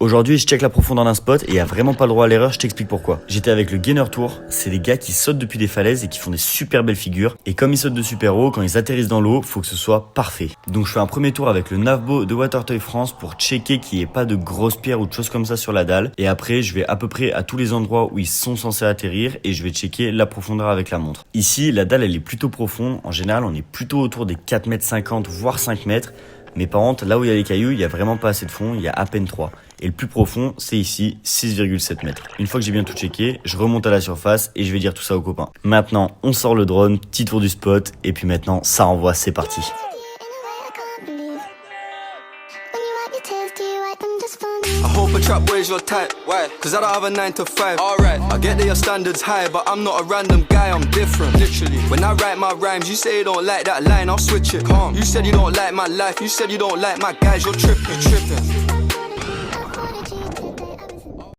Aujourd'hui, je check la profondeur d'un spot et il y a vraiment pas le droit à l'erreur, je t'explique pourquoi. J'étais avec le Gainer Tour, c'est des gars qui sautent depuis des falaises et qui font des super belles figures. Et comme ils sautent de super haut, quand ils atterrissent dans l'eau, faut que ce soit parfait. Donc je fais un premier tour avec le Navbo de Watertoy France pour checker qu'il n'y ait pas de grosses pierres ou de choses comme ça sur la dalle. Et après, je vais à peu près à tous les endroits où ils sont censés atterrir et je vais checker la profondeur avec la montre. Ici, la dalle elle est plutôt profonde. En général, on est plutôt autour des 4,50 m voire 5 mètres. Mais par contre, là où il y a les cailloux, il y a vraiment pas assez de fond, il y a à peine 3. Et le plus profond, c'est ici, 6,7 mètres. Une fois que j'ai bien tout checké, je remonte à la surface et je vais dire tout ça aux copains. Maintenant, on sort le drone, petit tour du spot, et puis maintenant, ça envoie, c'est parti. I hope a trap wears your type. Why? Cause I don't have a 9 to 5. Alright. I get that your standards high, but I'm not a random guy, I'm different. Literally. When I write my rhymes, you say you don't like that line, I'll switch it. Calm. You said you don't like my life, you said you don't like my guys, you're tripping.